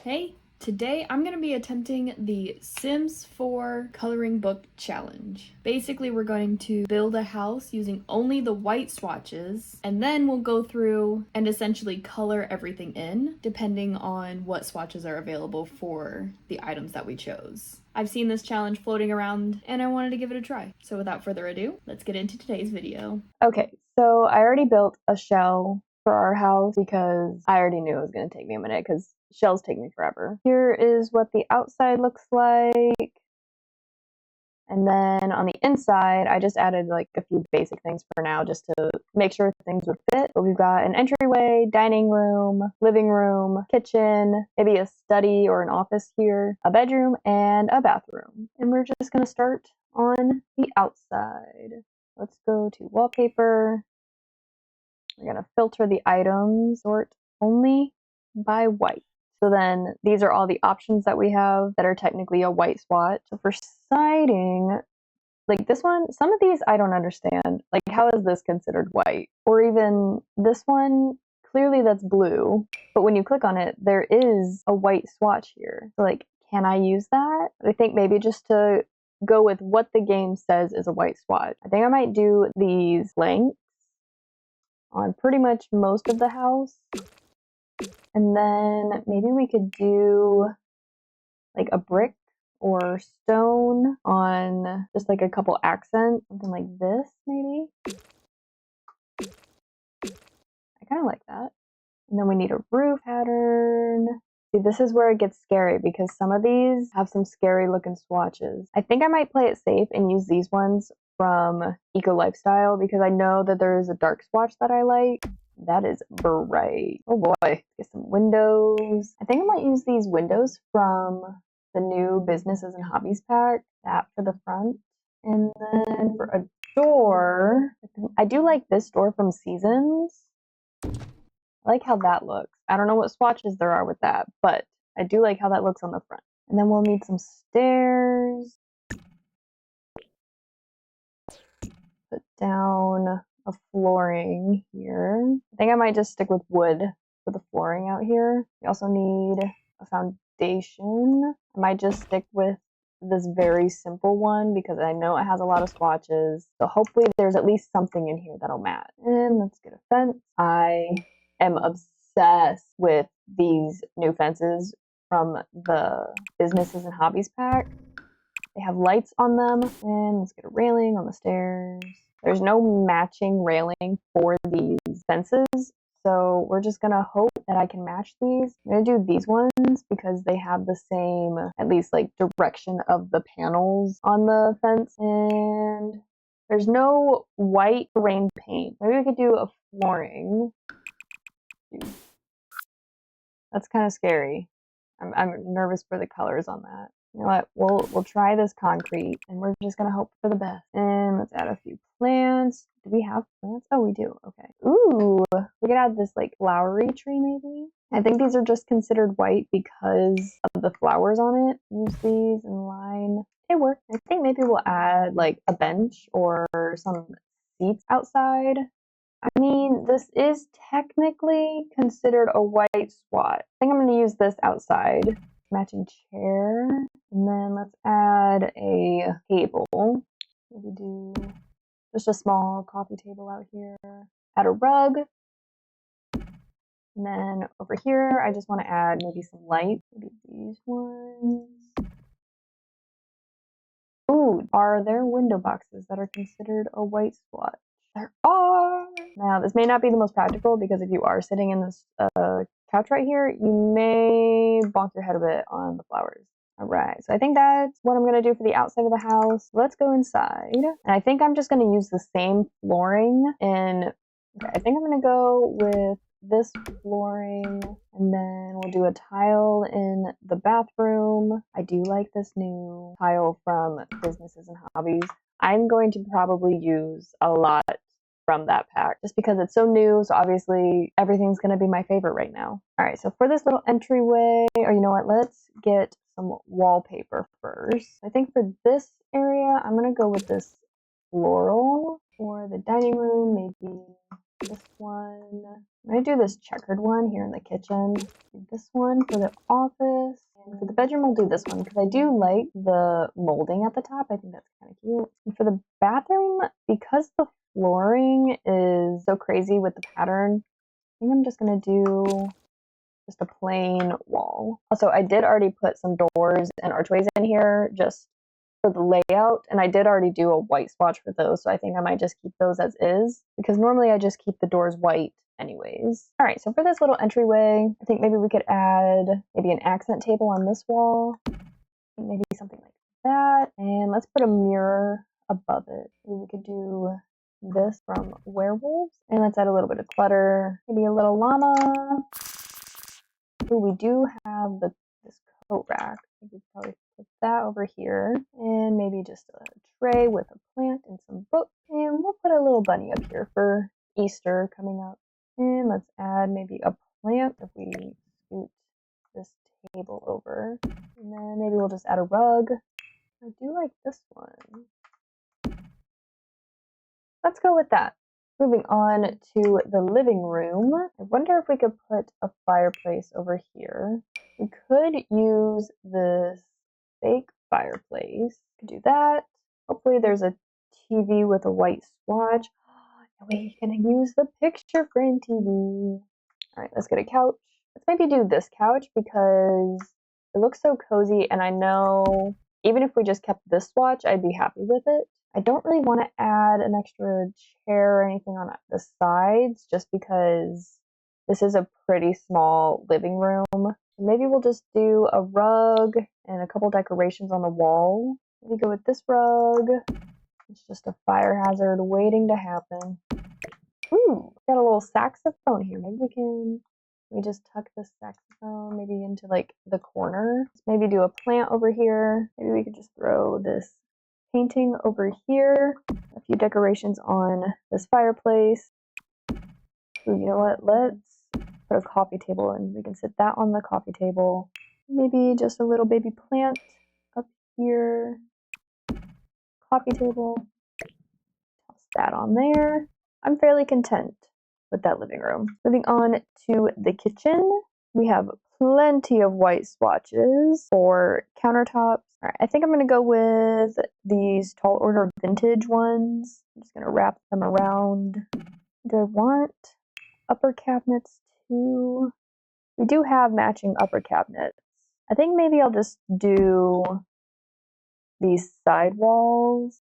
Hey, today I'm going to be attempting the Sims 4 coloring book challenge. Basically, we're going to build a house using only the white swatches, and then we'll go through and essentially color everything in, depending on what swatches are available for the items that we chose. I've seen this challenge floating around and I wanted to give it a try. So without further ado, let's get into today's video. Okay, so I already built a shell for our house because I already knew it was going to take me a minute because shells take me forever. Here is what the outside looks like. And then on the inside, I just added like a few basic things for now just to make sure things would fit. But we've got an entryway, dining room, living room, kitchen, maybe a study or an office here, a bedroom, and a bathroom. And we're just going to start on the outside. Let's go to wallpaper. We're going to filter the items, sort only by white. So then these are all the options that we have that are technically a white swatch. So for siding, like this one, some of these I don't understand. Like, how is this considered white? Or even this one, clearly that's blue. But when you click on it, there is a white swatch here. So like, can I use that? I think maybe just to go with what the game says is a white swatch. I think I might do these blanks on pretty much most of the house. And then maybe we could do like a brick or stone on just like a couple accents, something like this maybe. I kind of like that. And then we need a roof pattern. See, this is where it gets scary because some of these have some scary looking swatches. I think I might play it safe and use these ones from Eco Lifestyle because I know that there is a dark swatch that I like. That is bright. Oh boy. Get some windows. I think I might use these windows from the new Businesses and Hobbies pack. That for the front. And then for a door, I do like this door from Seasons. I like how that looks. I don't know what swatches there are with that, but I do like how that looks on the front. And then we'll need some stairs. Put down a flooring here. I think I might just stick with wood for the flooring out here. We also need a foundation. I might just stick with this very simple one because I know it has a lot of swatches. So hopefully there's at least something in here that'll match. And let's get a fence. I am obsessed with these new fences from the Businesses and Hobbies pack. They have lights on them. And let's get a railing on the stairs. There's no matching railing for these fences, so we're just gonna hope that I can match these. I'm gonna do these ones because they have the same, at least like direction of the panels on the fence. And there's no white rain paint. Maybe we could do a flooring. That's kind of scary. I'm nervous for the colors on that. You know what? We'll try this concrete, and we're just gonna hope for the best. And let's add a few plants. Do we have plants? Oh, we do. Okay. Ooh, we could add this like flowery tree maybe. I think these are just considered white because of the flowers on it. Use these in line. They work. I think maybe we'll add like a bench or some seats outside. I mean, this is technically considered a white swatch. I think I'm going to use this outside. Matching chair. And then let's add a table. Maybe do just a small coffee table out here. Add a rug. And then over here, I just want to add maybe some light. Maybe these ones. Ooh, are there window boxes that are considered a white swatch? There are. Now, this may not be the most practical because if you are sitting in this couch right here, you may bonk your head a bit on the flowers. All right, so I think that's what I'm going to do for the outside of the house. Let's go inside. And I think I'm just going to use the same flooring. And okay, I think I'm going to go with this flooring, and then we'll do a tile in the bathroom. I do like this new tile from Businesses and Hobbies. I'm going to probably use a lot from that pack just because it's so new. So obviously everything's going to be my favorite right now. All right, so for this little entryway, or you know what, let's get some wallpaper first. I think for this area, I'm going to go with this floral. For the dining room, maybe this one. I'm gonna do this checkered one here in the kitchen. Do this one for the office. And for the bedroom, I'll do this one because I do like the molding at the top. I think that's kind of cute. And for the bathroom, because the flooring is so crazy with the pattern, I think I'm just gonna do just a plain wall. Also, I did already put some doors and archways in here just for the layout, and I did already do a white swatch for those, so I think I might just keep those as is, because normally I just keep the doors white anyways. All right, so for this little entryway, I think maybe we could add maybe an accent table on this wall, maybe something like that, and let's put a mirror above it. Maybe we could do this from Werewolves, and let's add a little bit of clutter, maybe a little llama. Ooh, we do have this coat rack. We could probably put that over here, and maybe just a tray with a plant and some books. And we'll put a little bunny up here for Easter coming up. And let's add maybe a plant if we scoot this table over. And then maybe we'll just add a rug. I do like this one. Let's go with that. Moving on to the living room. I wonder if we could put a fireplace over here. We could use this fake fireplace. We could do that. Hopefully there's a TV with a white swatch. And we can use the picture frame TV. All right, let's get a couch. Let's maybe do this couch because it looks so cozy, and I know even if we just kept this swatch, I'd be happy with it. I don't really want to add an extra chair or anything on the sides just because this is a pretty small living room. Maybe we'll just do a rug and a couple decorations on the wall. Maybe go with this rug. It's just a fire hazard waiting to happen. Ooh, got a little saxophone here. Maybe we just tuck this saxophone maybe into like the corner. Maybe do a plant over here. Maybe we could just throw this painting over here, a few decorations on this fireplace. Ooh, you know what? Let's put a coffee table and we can sit that on the coffee table. Maybe just a little baby plant up here. Coffee table. Toss that on there. I'm fairly content with that living room. Moving on to the kitchen. We have plenty of white swatches for countertops. All right, I think I'm going to go with these Tall Order vintage ones. I'm just going to wrap them around. Do I want upper cabinets too? We do have matching upper cabinets. I think maybe I'll just do these side walls.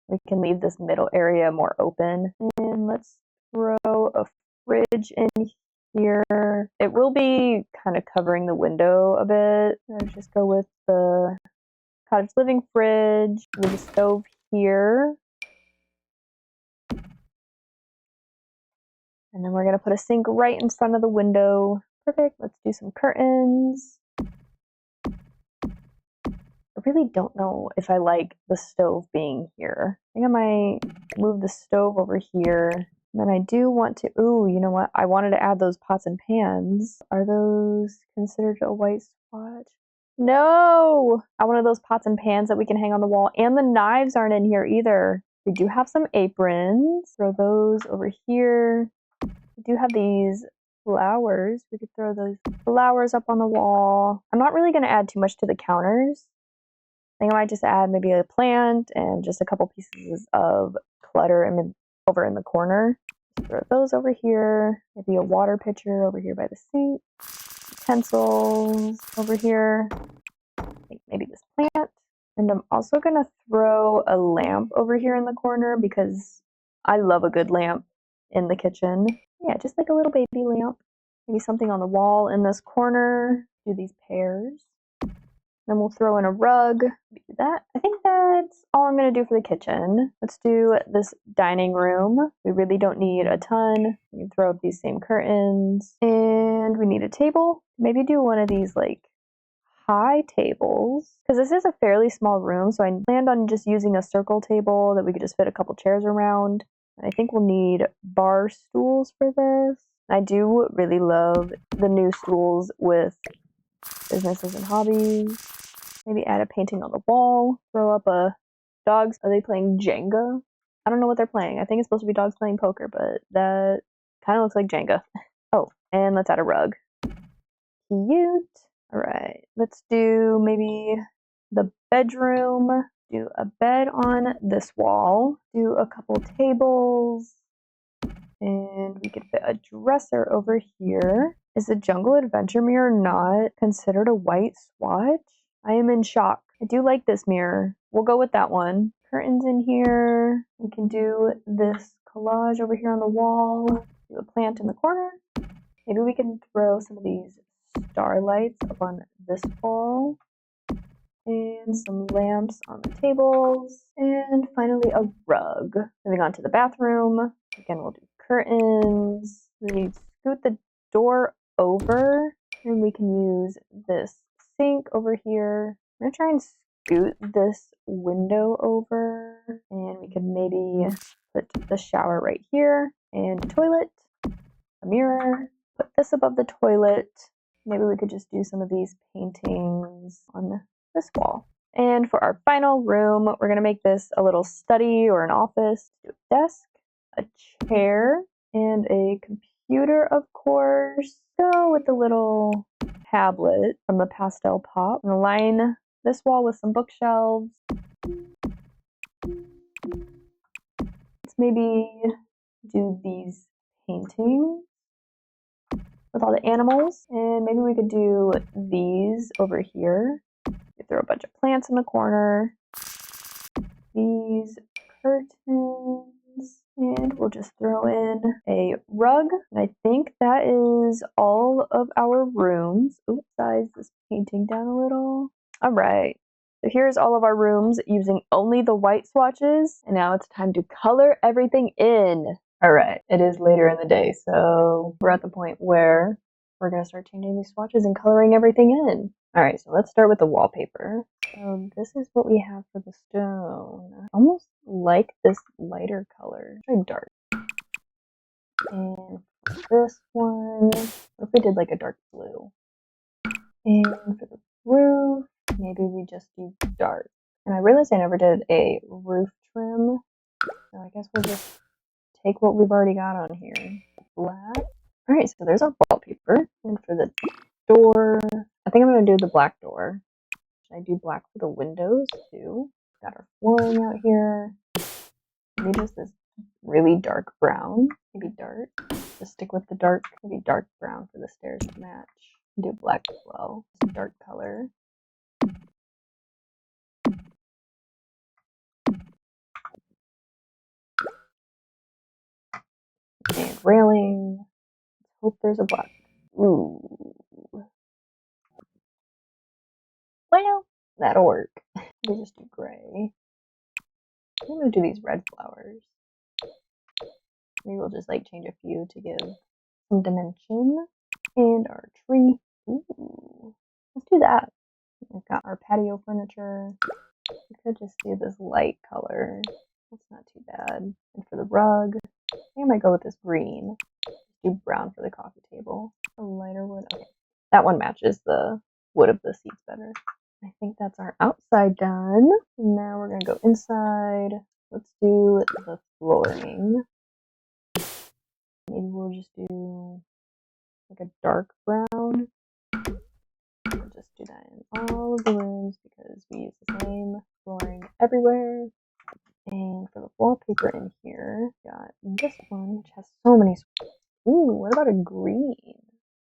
We can leave this middle area more open. And let's throw a fridge in here. It will be kind of covering the window a bit. Let's just go with the cottage living fridge with a stove here. And then we're going to put a sink right in front of the window. Perfect. Let's do some curtains. I really don't know if I like the stove being here. I think I might move the stove over here. And then I do want to, ooh, you know what? I wanted to add those pots and pans. Are those considered a white swatch? No! I wanted those pots and pans that we can hang on the wall. And the knives aren't in here either. We do have some aprons. Throw those over here. We do have these flowers. We could throw those flowers up on the wall. I'm not really going to add too much to the counters. I think I might just add maybe a plant and just a couple pieces of clutter over in the corner. Throw those over here. Maybe a water pitcher over here by the sink. Utensils over here. Maybe this plant. And I'm also going to throw a lamp over here in the corner because I love a good lamp in the kitchen. Yeah, just like a little baby lamp. Maybe something on the wall in this corner. Do these pairs. Then we'll throw in a rug. Do that. I think that's all I'm going to do for the kitchen. Let's do this dining room. We really don't need a ton. We can throw up these same curtains. And we need a table. Maybe do one of these like high tables. Because this is a fairly small room, so I planned on just using a circle table that we could just fit a couple chairs around. And I think we'll need bar stools for this. I do really love the new stools with businesses and hobbies. Maybe add a painting on the wall. Throw up a dogs. Are they playing Jenga? I don't know what they're playing. I think it's supposed to be dogs playing poker, but that Kind of looks like Jenga. Oh, and let's add a rug. Cute. All right, let's do maybe the bedroom. Do a bed on this wall. Do a couple tables. And we could fit a dresser over here. Is the Jungle Adventure mirror not considered a white swatch? I am in shock. I do like this mirror. We'll go with that one. Curtains in here. We can do this collage over here on the wall. Do a plant in the corner. Maybe we can throw some of these starlights up on this wall. And some lamps on the tables. And finally a rug. Moving on to the bathroom. Again, we'll do curtains. We scoot the door over and we can use this sink over here. I'm gonna try and scoot this window over and we could maybe put the shower right here and a toilet, a mirror, put this above the toilet. Maybe we could just do some of these paintings on this wall. And for our final room, we're gonna make this a little study or an office. Do a desk, a chair, and a computer, of course. Go with the little tablet from the Pastel Pop. And line this wall with some bookshelves. Let's maybe do these paintings with all the animals. And maybe we could do these over here. We throw a bunch of plants in the corner. These curtains. And we'll just throw in a rug. And I think that is all of our rooms. Oops, size this painting down a little. All right. So here's all of our rooms using only the white swatches. And now it's time to color everything in. All right, it is later in the day, so we're at the point where we're gonna start changing these swatches and coloring everything in. All right, so let's start with the wallpaper. So this is what we have for the stone. I almost like this lighter color. Try dark. And for this one, what if we did like a dark blue? And for the roof, maybe we just do dark. And I realized I never did a roof trim, so I guess we'll just take what we've already got on here. Black. All right, so there's our wallpaper. And for the door, I think I'm gonna do the black door. Should I do black for the windows too? Got our flooring out here. Maybe just this really dark brown. Maybe dark. Just stick with the dark. Maybe dark brown for the stairs to match. Do black as well. Just dark color. And railing. Hope there's a black. Ooh. Well, that'll work. We'll just do gray. I'm gonna do these red flowers. Maybe we'll just like change a few to give some dimension. And our tree. Ooh. Let's do that. We've got our patio furniture. We could just do this light color. That's not too bad. And for the rug, I think I might go with this green. Do brown for the coffee table. A lighter wood. Okay. That one matches the wood of the seats better. I think that's our outside done. Now we're gonna go inside. Let's do the flooring. Maybe we'll just do like a dark brown. We'll just do that in all of the rooms because we use the same flooring everywhere. And for the wallpaper in here, got this one, which has so many. Ooh, what about a green?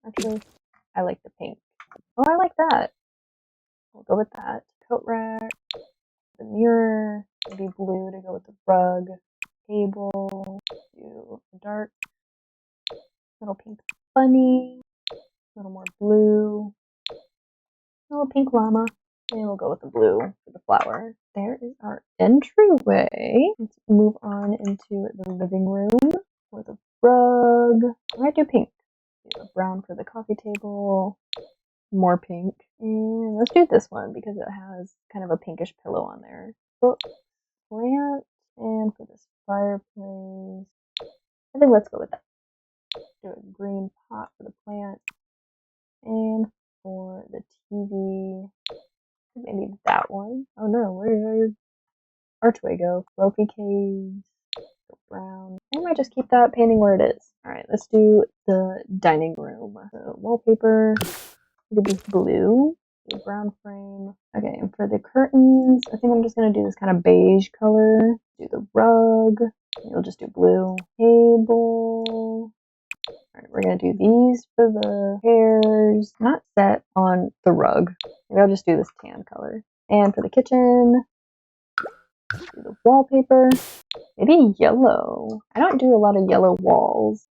Actually, I like the pink. Oh, I like that. We'll go with that. Coat rack, the mirror, maybe blue to go with the rug, table, do a dark, little pink bunny, a little more blue, little pink llama, and we'll go with the blue for the flower. There is our entryway. Let's move on into the living room with a rug. I might do pink. Do a brown for the coffee table. More pink. And let's do this one because it has kind of a pinkish pillow on there. Book, plant, and for this fireplace, I think let's go with that. Do a green pot for the plant. And for the TV, maybe that one. Oh no, where did your archway go? Lofi caves. Go brown. I might just keep that painting where it is. All right, let's do the dining room. So wallpaper, we could do blue, do a brown frame. Okay, and for the curtains, I think I'm just gonna do this kind of beige color. Do the rug. We'll just do blue. Table. Alright, we're gonna do these for the chairs. Not set on the rug. Maybe I'll just do this tan color. And for the kitchen, do the wallpaper. Maybe yellow. I don't do a lot of yellow walls.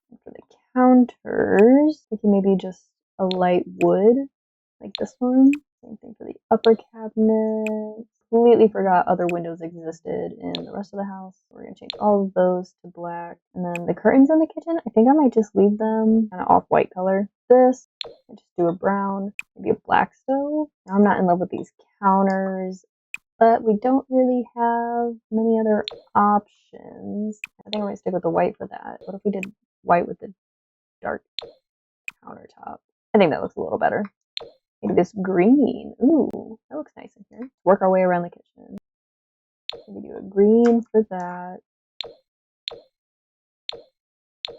And for the counters, we can maybe just a light wood, like this one. Same thing for the upper cabinet. Completely forgot other windows existed in the rest of the house. We're gonna change all of those to black. And then the curtains in the kitchen, I think I might just leave them kind of off-white color. This, I just do a brown, maybe a black stove. Now, I'm not in love with these counters, but we don't really have many other options. I think I might stick with the white for that. What if we did white with the dark countertop? I think that looks a little better. Maybe this green. Ooh, that looks nice in here. Work our way around the kitchen. Maybe do a green for that.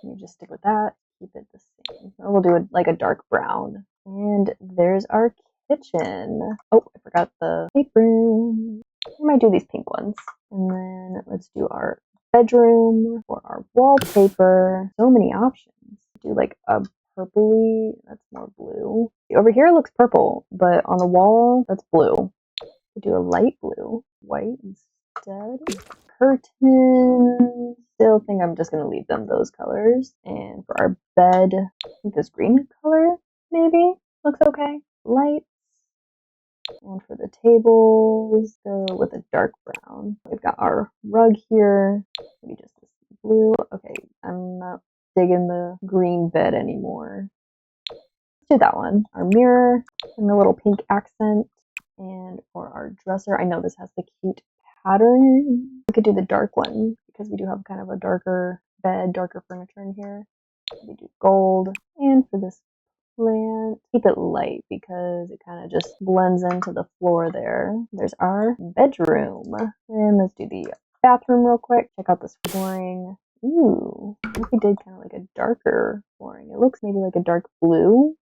You just stick with that. Keep it the same. Or we'll do like a dark brown. And there's our kitchen. Oh, I forgot the apron. I might do these pink ones. And then let's do our bedroom for our wallpaper. So many options. Do like a purpley, that's more blue. Over here it looks purple, but on the wall, that's blue. We do a light blue, white instead. Curtains, still think I'm just gonna leave them those colors. And for our bed, I think this green color maybe looks okay. Lights. And for the tables, go with a dark brown. We've got our rug here, maybe just this blue. Okay, I'm not digging the green bed anymore. Let's do that one. Our mirror and the little pink accent. And for our dresser, I know this has the cute pattern. We could do the dark one because we do have kind of a darker bed, darker furniture in here. We do gold. And for this plant, keep it light because it kind of just blends into the floor there. There's our bedroom. And let's do the bathroom real quick. Check out this flooring. Ooh, I think we did kind of like a darker flooring. It looks maybe like a dark blue.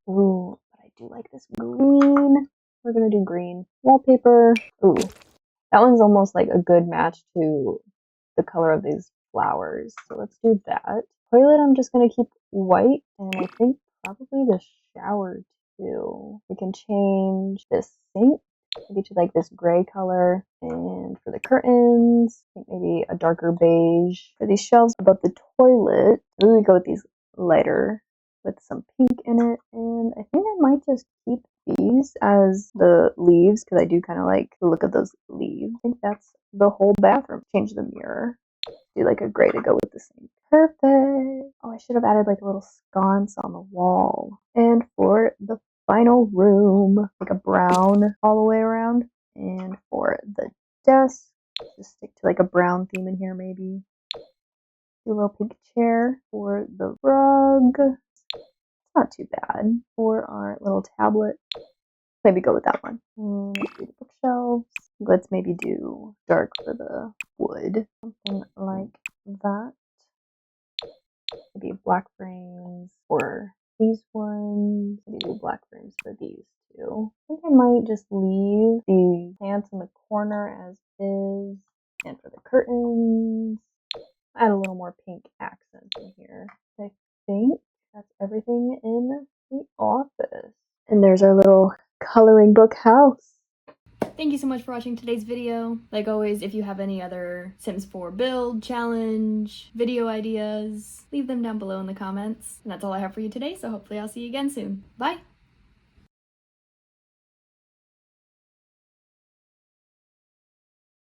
Ooh, but I do like this green. We're gonna do green. Wallpaper. Ooh, that one's almost like a good match to the color of these flowers. So let's do that. Toilet, I'm just gonna keep white, and I think probably the shower too. We can change this sink. Maybe to like this gray color. And for the curtains, I think maybe a darker beige. For these shelves above the toilet, maybe we go with these lighter with some pink in it. And I think I might just keep these as the leaves because I do kind of like the look of those leaves. I think that's the whole bathroom. Change the mirror. Do like a gray to go with the sink. Perfect. Oh, I should have added like a little sconce on the wall. And for the final room, like a brown all the way around. And for the desk, just stick to like a brown theme in here maybe. Do a little pink chair. For the rug, it's not too bad. For our little tablet, maybe go with that one. And let's do the bookshelves. Let's maybe do dark for the wood. Something like that. Maybe black frames for these ones. Maybe do black frames for these too. I think I might just leave the plants in the corner as is. And for the curtains, add a little more pink accent in here. I think that's everything in the office. And there's our little coloring book house. Thank you so much for watching today's video. Like always, if you have any other Sims 4 build, challenge, video ideas, leave them down below in the comments. And that's all I have for you today, so hopefully I'll see you again soon. Bye!